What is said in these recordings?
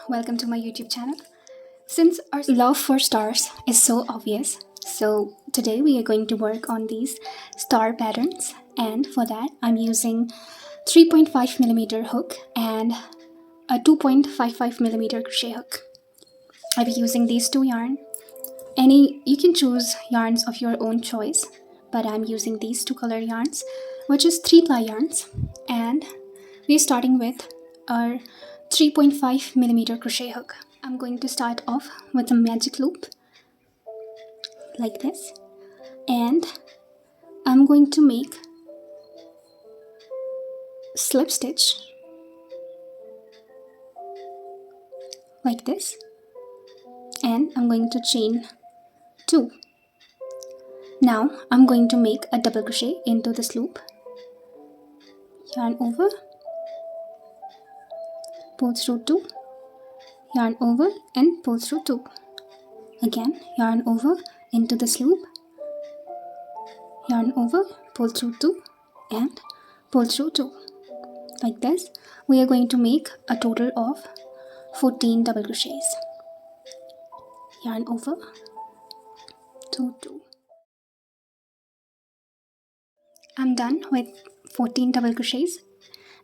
welcome to my YouTube channel. Since our love for stars is so obvious, so today we are going to work on these star patterns, and for that I'm using 3.5mm hook and a 2.55mm crochet hook. I'll be using these two yarn. You can choose yarns of your own choice, but I'm using these two color yarns, which is 3-ply yarns, and we're starting with our 3.5mm crochet hook. I'm going to start off with a magic loop like this, and I'm going to make slip stitch like this, and I'm going to chain 2. Now I'm going to make a double crochet into this loop, yarn over, pull through 2, yarn over and pull through 2. Again, yarn over into this loop, yarn over, pull through 2 and pull through 2. Like this, we are going to make a total of 14 double crochets. Yarn over, 2, 2. I'm done with 14 double crochets,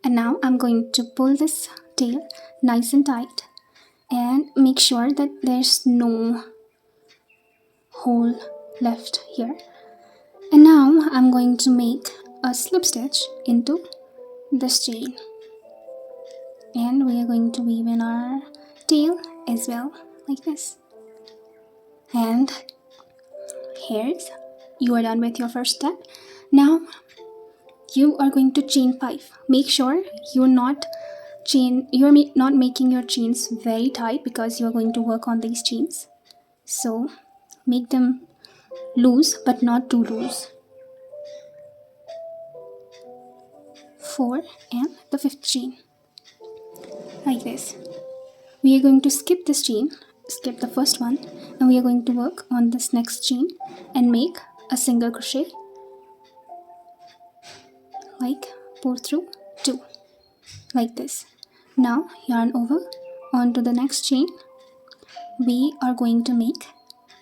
and now I'm going to pull this tail nice and tight and make sure that there's no hole left here. And now I'm going to make a slip stitch into this chain, and we are going to weave in our tail as well, like this. And here's, you are done with your first step. Now you are going to chain 5. Make sure you're not making your chains very tight, because you're going to work on these chains, so make them loose but not too loose. 4 and the 5th chain, like this. We are going to skip this chain, skip the first one, and we are going to work on this next chain and make a single crochet, like pull through 2, like this. Now yarn over onto the next chain. We are going to make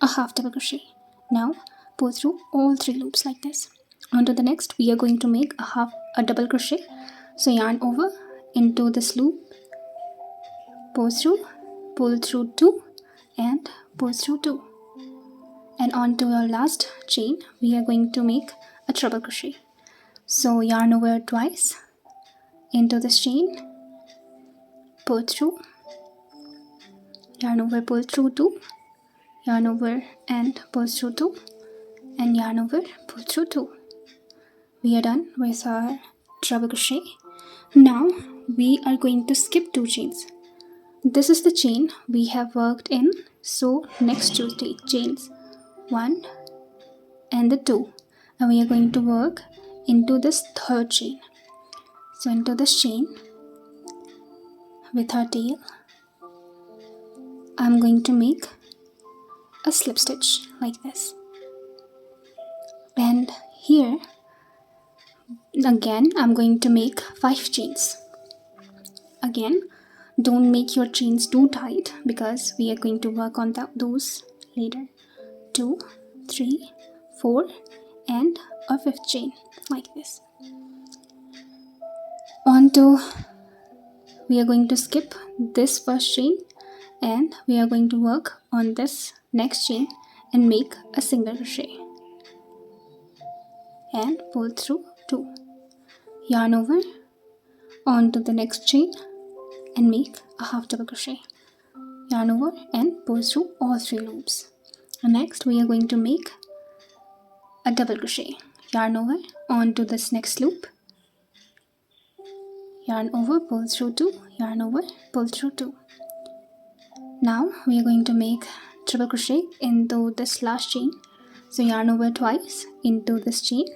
a half double crochet. Now pull through all 3 loops like this. Onto the next, we are going to make a double crochet. So yarn over into this loop, pull through 2 and pull through 2. And onto our last chain, we are going to make a treble crochet. So yarn over twice into this chain, pull through, yarn over, pull through 2, yarn over and pull through 2, and yarn over, pull through 2. We are done with our treble crochet. Now we are going to skip 2 chains. This is the chain we have worked in, so next 2 chains, 1 and the 2, and we are going to work into this 3rd chain. So into this chain with our tail, I'm going to make a slip stitch like this, and here again I'm going to make 5 chains. Again, don't make your chains too tight, because we are going to work on those later. 2, 3, 4 and a 5th chain, like this. We are going to skip this first chain, and we are going to work on this next chain and make a single crochet and pull through 2. Yarn over onto the next chain and make a half double crochet. Yarn over and pull through all 3 loops. And next we are going to make a double crochet. Yarn over onto this next loop, yarn over, pull through 2, yarn over, pull through 2. Now we are going to make triple crochet into this last chain. So yarn over twice into this chain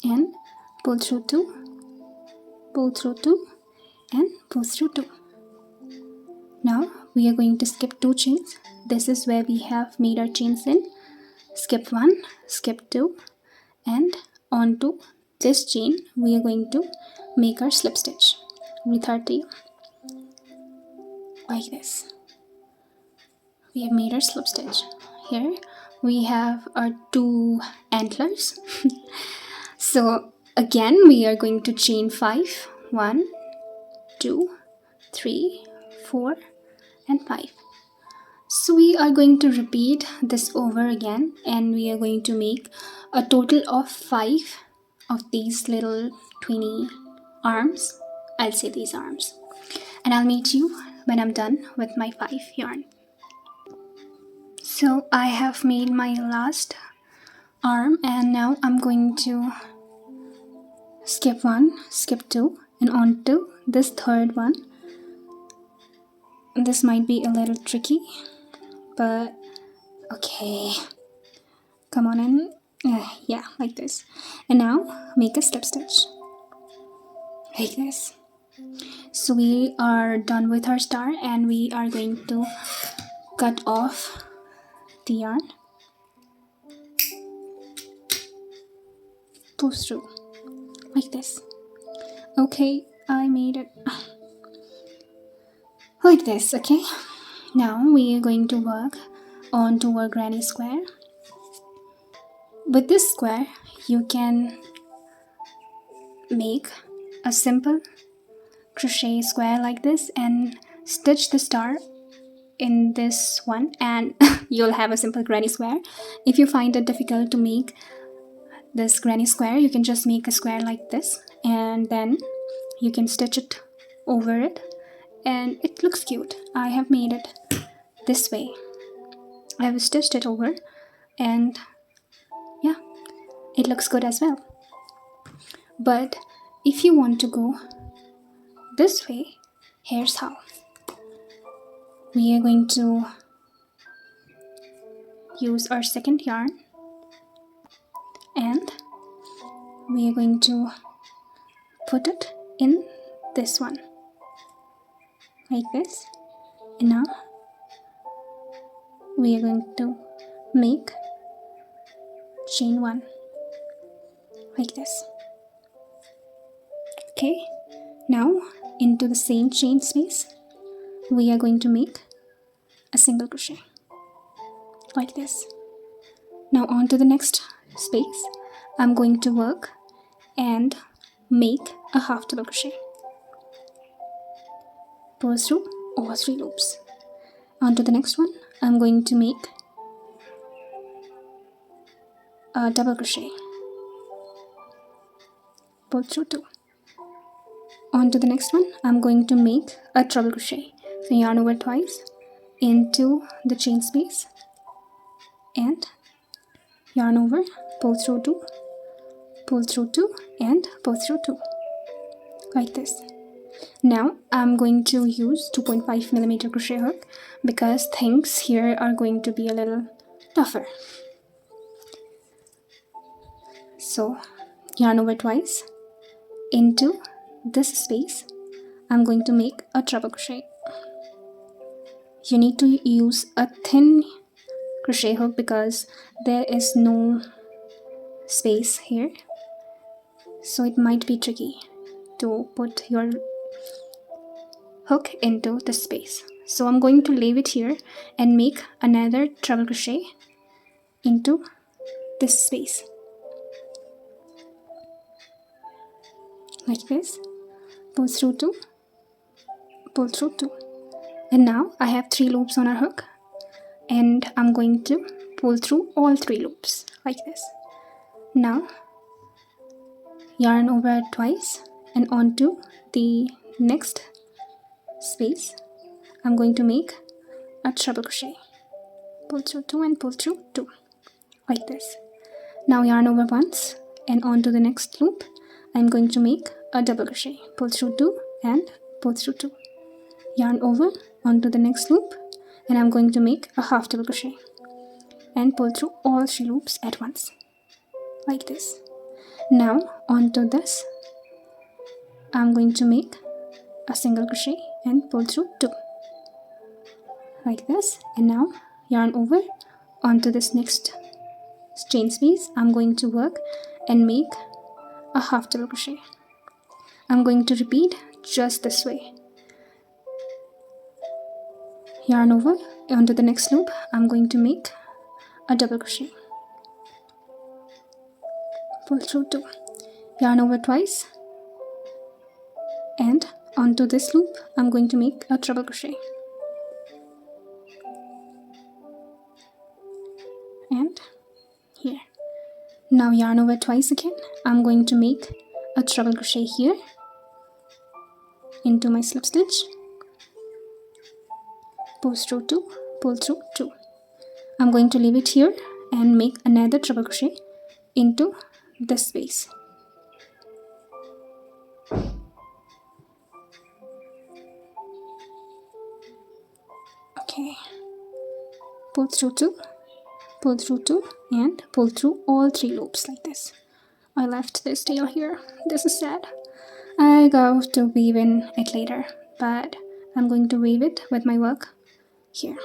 and pull through 2, pull through 2 and pull through 2. Now we are going to skip 2 chains. This is where we have made our chains in. Skip 1, skip 2, and onto this chain we are going to make our slip stitch. with our tail, like this. We have made our slip stitch. Here we have our 2 antlers. So again we are going to chain 5. 1, 2, 3, 4 and 5. So we are going to repeat this over again, and we are going to make a total of 5 of these little twinny arms. I'll say these arms, and I'll meet you when I'm done with my 5 yarn. So I have made my last arm, and now I'm going to skip 1, skip 2 and on to this third one. This might be a little tricky, but okay, come on in. Yeah, like this. And now make a slip stitch like this. So we are done with our star, and we are going to cut off the yarn, pull through like this. Okay, I made it like this. Okay, now we are going to work onto our granny square. With this square you can make a simple crochet square like this and stitch the star in this one, and you'll have a simple granny square. If you find it difficult to make this granny square, you can just make a square like this, and then you can stitch it over it, and it looks cute. I have made it this way. I have stitched it over, and yeah, it looks good as well. But if you want to go this way, here's how. We are going to use our second yarn, and we are going to put it in this one like this. And now we are going to make chain 1 like this. Okay, now into the same chain space we are going to make a single crochet like this. Now on to the next space, I'm going to work and make a half double crochet. Pull through all 3 loops. On to the next one, I'm going to make a double crochet. Pull through 2. On to the next one, I'm going to make a treble crochet. So yarn over twice into the chain space and yarn over, pull through 2, pull through 2 and pull through 2 like this. Now I'm going to use 2.5mm crochet hook because things here are going to be a little tougher. So yarn over twice into this space, I'm going to make a treble crochet. You need to use a thin crochet hook because there is no space here, so it might be tricky to put your hook into the space. So I'm going to leave it here and make another treble crochet into this space like this. Pull through 2, pull through 2, and now I have 3 loops on our hook, and I'm going to pull through all 3 loops like this. Now yarn over twice and onto the next space I'm going to make a treble crochet. Pull through 2 and pull through 2 like this. Now yarn over once and onto the next loop I'm going to make a double crochet. Pull through 2 and pull through 2. Yarn over onto the next loop and I'm going to make a half double crochet and pull through all 3 loops at once like this. Now onto this I'm going to make a single crochet and pull through 2 like this. And now yarn over onto this next chain space. I'm going to work and make a half double crochet. I'm going to repeat just this way. Yarn over. Onto the next loop, I'm going to make a double crochet. Pull through 2. Yarn over twice, and onto this loop, I'm going to make a treble crochet. And here. Now yarn over twice again. I'm going to make a treble crochet here into my slip stitch. Pull through 2, pull through 2. I'm going to leave it here and make another treble crochet into this space. Okay. Pull through 2, pull through 2, and pull through all 3 loops like this. I left this tail here. This is sad. I go to weave in it later, but I'm going to weave it with my work here.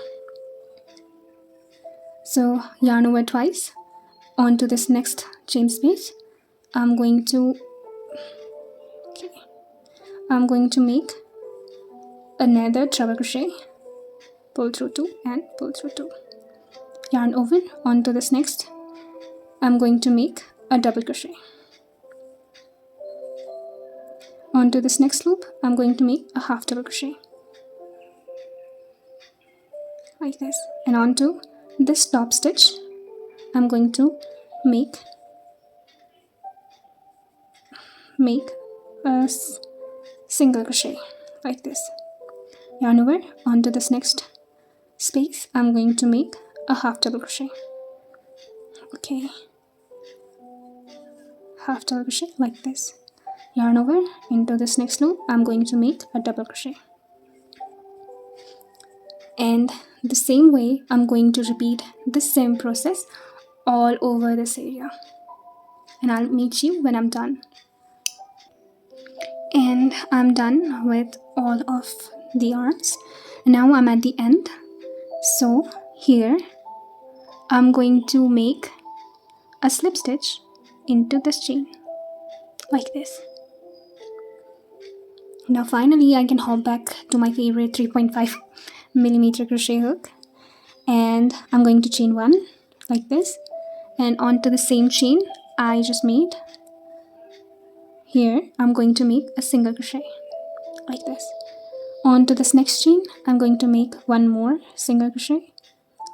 So yarn over twice. Onto this next chain space, I'm going to make another treble crochet. Pull through 2 and pull through 2. Yarn over. Onto this next, I'm going to make a double crochet. Onto this next loop, I'm going to make a half double crochet like this, and onto this top stitch, I'm going to make a single crochet like this. Yarn over. Onto this next space, I'm going to make a half double crochet. Okay, half double crochet like this. Yarn over. Into this next loop, I'm going to make a double crochet, and the same way I'm going to repeat the same process all over this area, and I'll meet you when I'm done. And I'm done with all of the arms. Now I'm at the end. So here I'm going to make a slip stitch into this chain like this. Now finally I can hop back to my favorite 3.5mm crochet hook, and I'm going to chain 1 like this, and onto the same chain I just made here, I'm going to make a single crochet like this. Onto this next chain, I'm going to make one more single crochet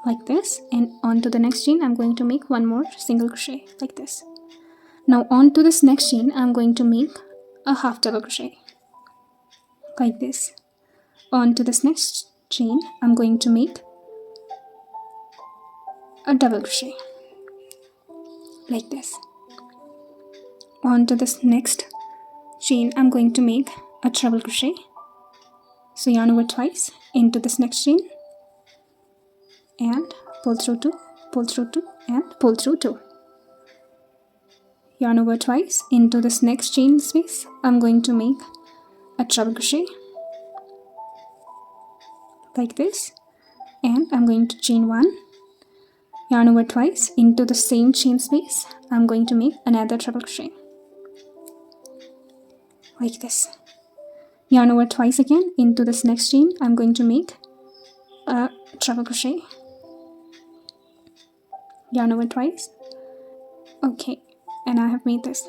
like this, and onto the next chain, I'm going to make one more single crochet like this. Now onto this next chain, I'm going to make a half double crochet like this. Onto this next chain, I'm going to make a double crochet like this. Onto this next chain, I'm going to make a treble crochet. So yarn over twice into this next chain, and pull through 2, pull through 2, and pull through 2. Yarn over twice into this next chain space, I'm going to make a treble crochet like this, and I'm going to chain 1. Yarn over twice into the same chain space, I'm going to make another treble crochet like this. Yarn over twice again into this next chain, I'm going to make a treble crochet. Yarn over twice. Okay, and I have made this.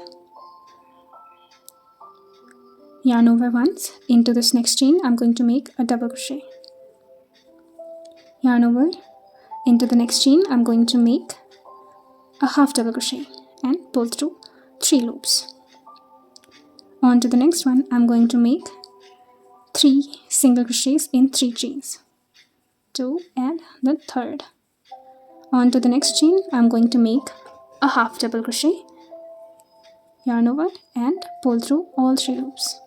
Yarn over once into this next chain, I'm going to make a double crochet. Yarn over into the next chain, I'm going to make a half double crochet and pull through 3 loops. On to the next one, I'm going to make 3 single crochets in 3 chains, 2 and the third. On to the next chain, I'm going to make a half double crochet, yarn over and pull through all 3 loops.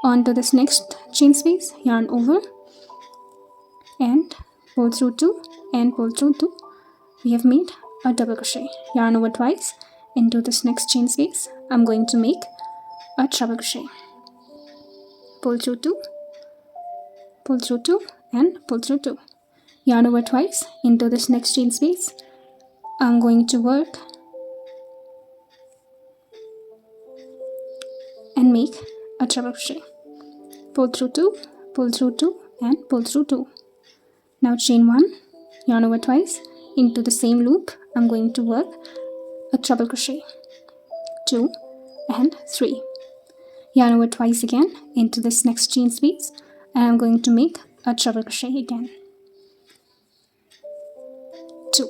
On to this next chain space, yarn over and pull through 2 and pull through 2. We have made a double crochet. Yarn over twice into this next chain space. I'm going to make a treble crochet. Pull through 2, pull through 2 and pull through 2. Yarn over twice into this next chain space. I'm going to work and make a treble crochet pull through 2, pull through 2 and pull through 2. Now chain 1, yarn over twice. Into the same loop I'm going to work a treble crochet, 2 and 3. Yarn over twice again into this next chain space, and I'm going to make a treble crochet again, 2.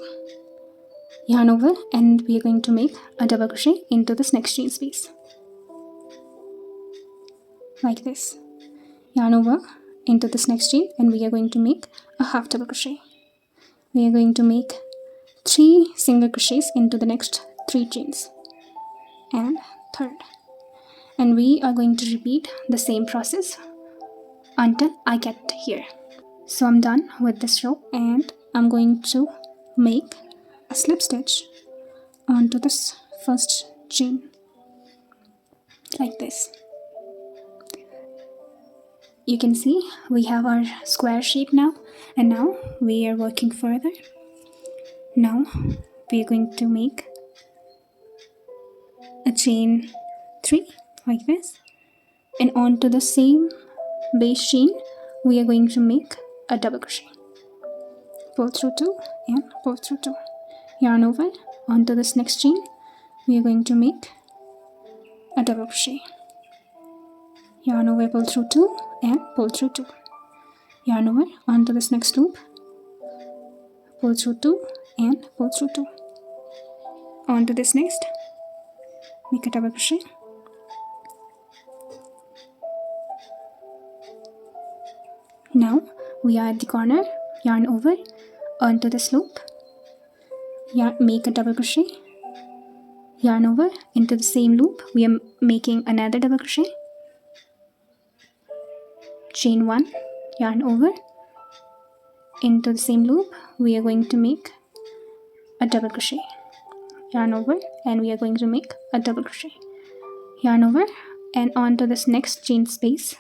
Yarn over, and we are going to make a double crochet into this next chain space, like this. Yarn over into this next chain, and we are going to make a half double crochet. We are going to make 3 single crochets into the next 3 chains and third, and we are going to repeat the same process until I get here. So I'm done with this row, and I'm going to make a slip stitch onto this first chain, like this. You can see we have our square shape now, and now we are working further. Now we are going to make a chain 3 like this, and onto the same base chain we are going to make a double crochet. Pull through 2 and pull through 2. Yarn over, onto this next chain we are going to make a double crochet. Yarn over, pull through 2 and pull through 2. Yarn over, onto this next loop, pull through 2 and pull through 2. Onto this next, make a double crochet. Now we are at the corner, yarn over, onto this loop, make a double crochet, yarn over, into the same loop we are making another double crochet, chain 1, yarn over, into the same loop we are going to make a double crochet, yarn over, and we are going to make a double crochet, yarn over, and onto this next chain space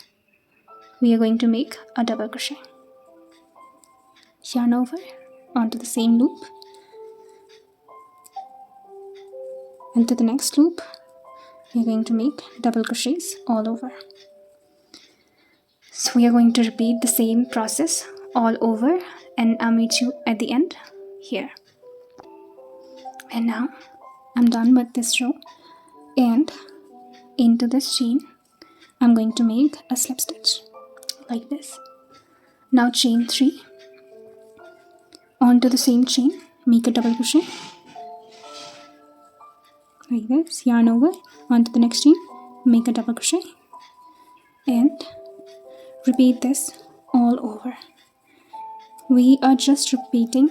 we are going to make a double crochet, yarn over, onto the same loop, into the next loop we are going to make double crochets all over. So we are going to repeat the same process all over, and I'll meet you at the end here. And now I'm done with this row, and into this chain I'm going to make a slip stitch like this. Now chain 3, onto the same chain make a double crochet like this, yarn over, onto the next chain make a double crochet, and repeat this all over. We are just repeating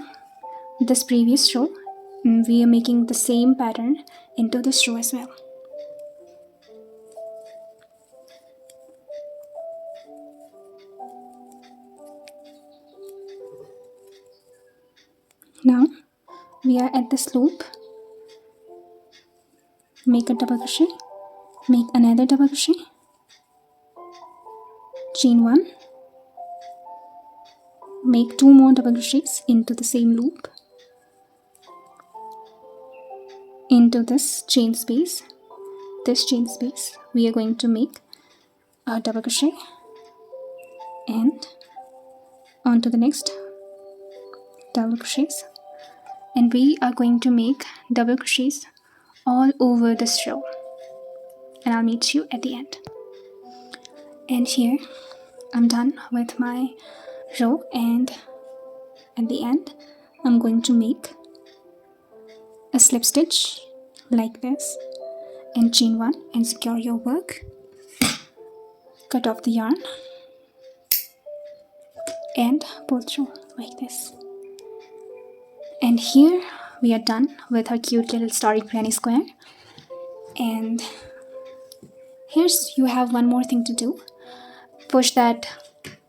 this previous row, and we are making the same pattern into this row as well. Now we are at this loop, make a double crochet, make another double crochet, chain 1, make 2 more double crochets into the same loop, into this chain space we are going to make a double crochet, and onto the next double crochets, and we are going to make double crochets all over this row, and I'll meet you at the end. And here I'm done with my row, and at the end I'm going to make a slip stitch like this, and chain 1 and secure your work. Cut off the yarn and pull through like this. And here we are done with our cute little starry granny square. And here's, you have one more thing to do. Push that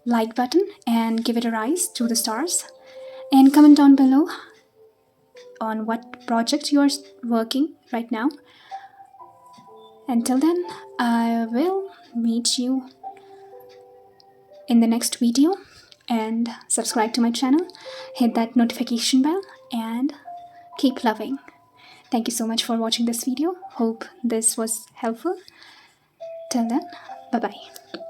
like button and give it a rise to the stars, and comment down below on what project you are working right now. Until then, I will meet you in the next video, and subscribe to my channel, hit that notification bell, and keep loving. Thank you so much for watching this video. Hope this was helpful. Till then, bye bye.